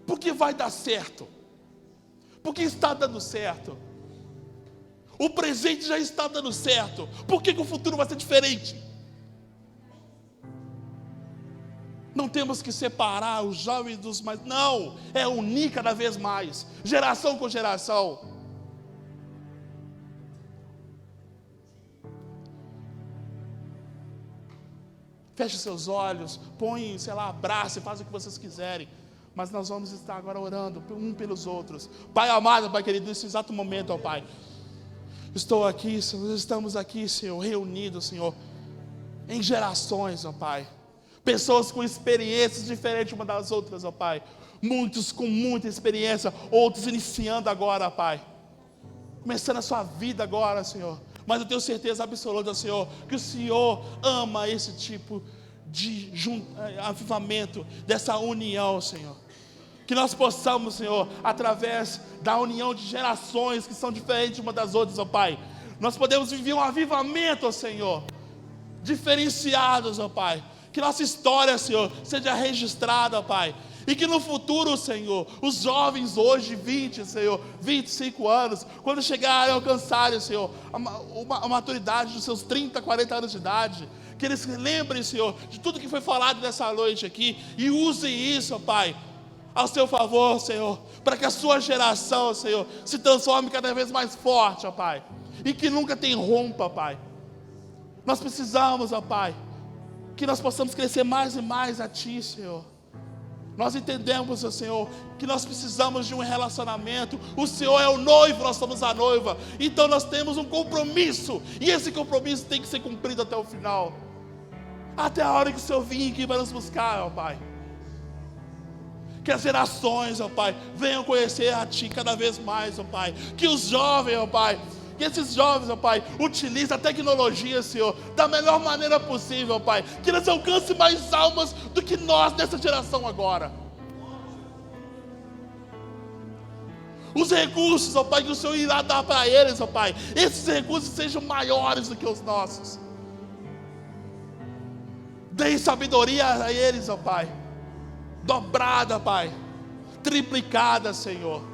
Porque vai dar certo. Porque está dando certo. O presente já está dando certo. Por que o futuro vai ser diferente? Não temos que separar os jovens dos mais. Não, é unir cada vez mais, geração com geração. Feche seus olhos, põe, abraça e faz o que vocês quiserem. Mas nós vamos estar agora orando um pelos outros. Pai amado, Pai querido, nesse exato momento, ó Pai, estou aqui, Senhor, estamos aqui, Senhor, reunidos, Senhor, em gerações, ó Pai. Pessoas com experiências diferentes uma das outras, ó Pai. Muitos com muita experiência, outros iniciando agora, ó Pai. Começando a sua vida agora, Senhor. Mas eu tenho certeza absoluta, Senhor, que o Senhor ama esse tipo de avivamento, dessa união, Senhor. Que nós possamos, Senhor, através da união de gerações que são diferentes uma das outras, ó Pai, nós podemos viver um avivamento, ó Senhor, diferenciados, ó Pai. Que nossa história, Senhor, seja registrada, ó Pai. E que no futuro, Senhor, os jovens hoje, 20, Senhor, 25 anos, quando chegarem a alcançarem, Senhor, a maturidade dos seus 30, 40 anos de idade, que eles lembrem, Senhor, de tudo que foi falado nessa noite aqui, e usem isso, ó Pai, ao seu favor, Senhor, para que a sua geração, Senhor, se transforme cada vez mais forte, ó Pai, e que nunca te rompa, Pai. Nós precisamos, ó Pai, que nós possamos crescer mais e mais a Ti, Senhor. Nós entendemos, ó Senhor, que nós precisamos de um relacionamento. O Senhor é o noivo, nós somos a noiva. Então nós temos um compromisso, e esse compromisso tem que ser cumprido até o final, até a hora que o Senhor vir aqui para nos buscar, ó Pai. Que as gerações, ó Pai, venham conhecer a Ti cada vez mais, ó Pai. Que os jovens, ó Pai, que esses jovens, ó Pai, utilizem a tecnologia, Senhor, da melhor maneira possível, ó Pai. Que eles alcancem mais almas do que nós nessa geração agora. Os recursos, ó Pai, que o Senhor irá dar para eles, ó Pai, esses recursos sejam maiores do que os nossos. Dê sabedoria a eles, ó Pai, dobrada, Pai, triplicada, Senhor.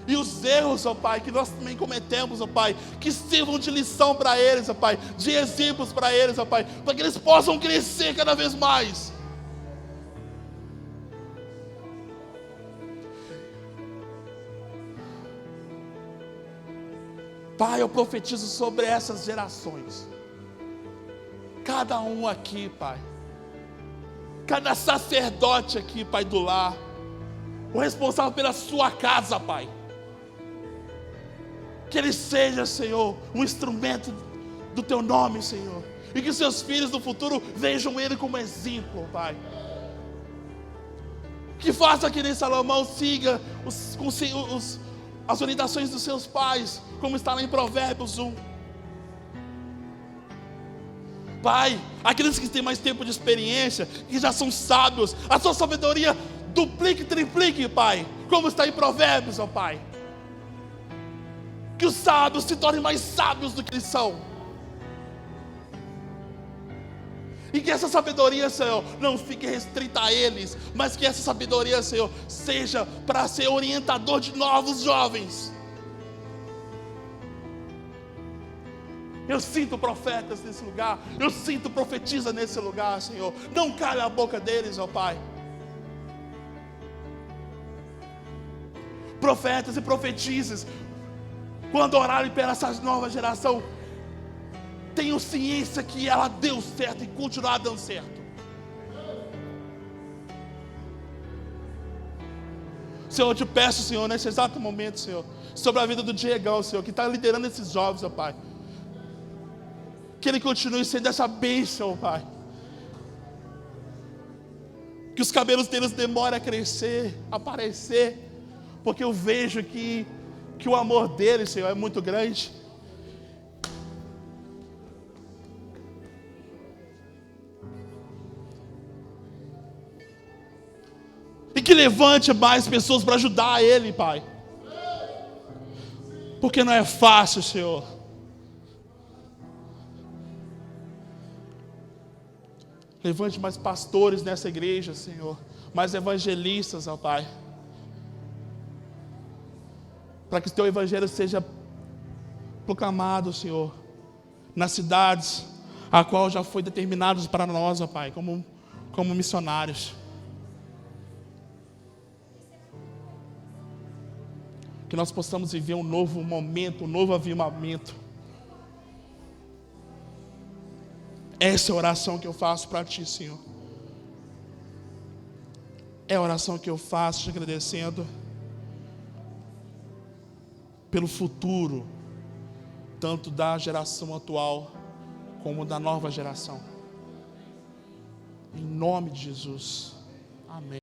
E os erros, ó Pai, que nós também cometemos, ó Pai, que sirvam de lição para eles, ó Pai, de exemplos para eles, ó Pai, para que eles possam crescer cada vez mais. Pai, eu profetizo sobre essas gerações. Cada um aqui, Pai. Cada sacerdote aqui, Pai, do lar. O responsável pela sua casa, Pai. Que ele seja, Senhor, um instrumento do Teu nome, Senhor. E que seus filhos do futuro vejam ele como exemplo, Pai. Que faça que nem Salomão siga as orientações dos seus pais, como está lá em Provérbios 1. Pai, aqueles que têm mais tempo de experiência, que já são sábios, a sua sabedoria duplique, triplique, Pai, como está em Provérbios, ó Pai. Que os sábios se tornem mais sábios do que eles são. E que essa sabedoria, Senhor, não fique restrita a eles, mas que essa sabedoria, Senhor, seja para ser orientador de novos jovens. Eu sinto profetas nesse lugar, eu sinto profetisa nesse lugar, Senhor. Não calha a boca deles, ó Pai. Profetas e profetizes, quando orarem pela essa nova geração, tenham ciência que ela deu certo e continuará dando certo. Senhor, eu te peço, Senhor, nesse exato momento, Senhor, sobre a vida do Diegão, Senhor, que está liderando esses jovens, ó Pai. Que ele continue sendo essa bênção, ó Pai. Que os cabelos deles demorem a crescer, a aparecer, porque eu vejo que o amor deles, Senhor, é muito grande. E que levante mais pessoas para ajudar ele, Pai. Porque não é fácil, Senhor. Levante mais pastores nessa igreja, Senhor. Mais evangelistas, ó Pai. para que o Teu Evangelho seja proclamado, Senhor, nas cidades a qual já foi determinados para nós, ó Pai, como missionários. Que nós possamos viver um novo momento, um novo avivamento. Essa é a oração que eu faço para Ti, Senhor. É a oração que eu faço te agradecendo pelo futuro, tanto da geração atual como da nova geração. Em nome de Jesus. Amém.